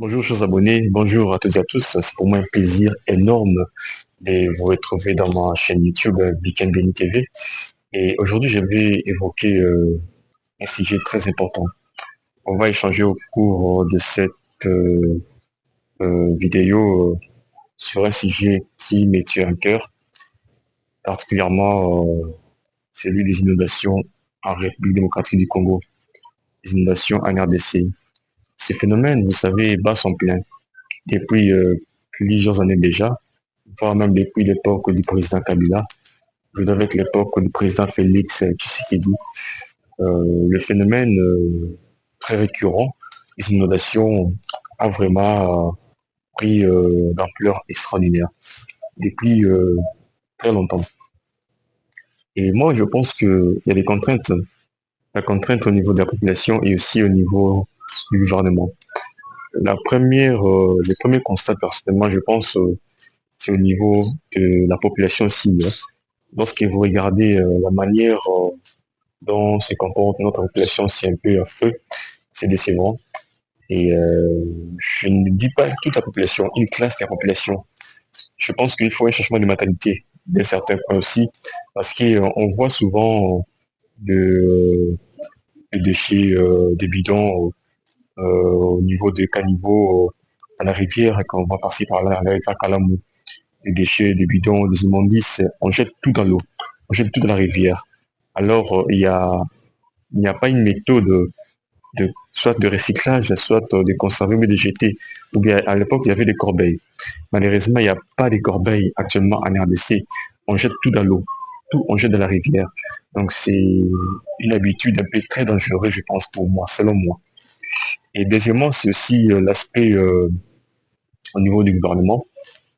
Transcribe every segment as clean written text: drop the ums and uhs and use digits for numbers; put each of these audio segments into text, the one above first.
Bonjour chers abonnés, bonjour à toutes et à tous. C'est pour moi un plaisir énorme de vous retrouver dans ma chaîne YouTube Biken Beni TV. Et aujourd'hui, je vais évoquer un sujet très important. On va échanger au cours de cette euh, vidéo sur un sujet qui me tient à cœur, particulièrement celui des inondations en République démocratique du Congo, les inondations en RDC. Ces phénomènes, vous savez, bat son plein depuis plusieurs années déjà, voire même depuis l'époque du président Kabila, avec l'époque du président Félix Tshisekedi. Le phénomène très récurrent des inondations a vraiment pris d'ampleur extraordinaire depuis très longtemps. Et moi, je pense qu'il y a des contraintes, la contrainte au niveau de la population et aussi au niveau du gouvernement. Le premier constat, personnellement, je pense, c'est au niveau de la population cible. Lorsque vous regardez la manière dont se comporte notre population, c'est un peu à feu, c'est décevant. Et je ne dis pas toute la population, une classe de la population. Je pense qu'il faut un changement de mentalité d'un certain point aussi, parce qu'on voit souvent de, de déchets, des bidons au niveau des caniveaux dans la rivière, et quand on va passer par là, avec la Kalamou, des déchets, des bidons, des immondices, on jette tout dans l'eau, on jette tout dans la rivière. Alors, il n'y a pas une méthode soit de recyclage, soit de conserver mais de jeter. Ou bien à l'époque, il y avait des corbeilles. Malheureusement, il n'y a pas de corbeilles actuellement en RDC. On jette tout dans l'eau, tout on jette dans la rivière. Donc c'est une habitude un peu très dangereuse, je pense, pour moi, selon moi. Et deuxièmement, c'est aussi l'aspect au niveau du gouvernement.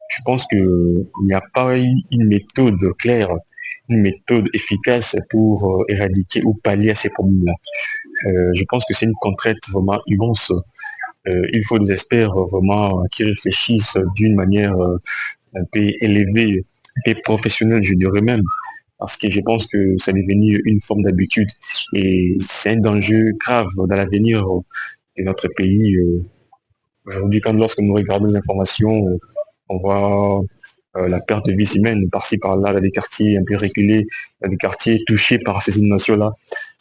Je pense qu'il n'y a pas une méthode claire, une méthode efficace pour éradiquer ou pallier à ces problèmes-là. Je pense que c'est une contrainte vraiment immense. Il faut des experts vraiment qui réfléchissent d'une manière un peu élevée, un peu professionnelle, je dirais même, parce que je pense que c'est devenu une forme d'habitude et c'est un danger grave dans l'avenir de notre pays. Aujourd'hui, quand lorsque nous regardons les informations, on voit la perte de vies humaines par-ci par-là, dans des quartiers un peu reculés, dans des quartiers touchés par ces inondations-là.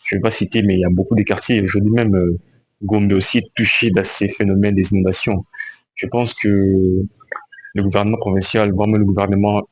Je ne vais pas citer, mais il y a beaucoup de quartiers, aujourd'hui même, Gombe aussi est touché dans ces phénomènes des inondations. Je pense que le gouvernement provincial, voire même le gouvernement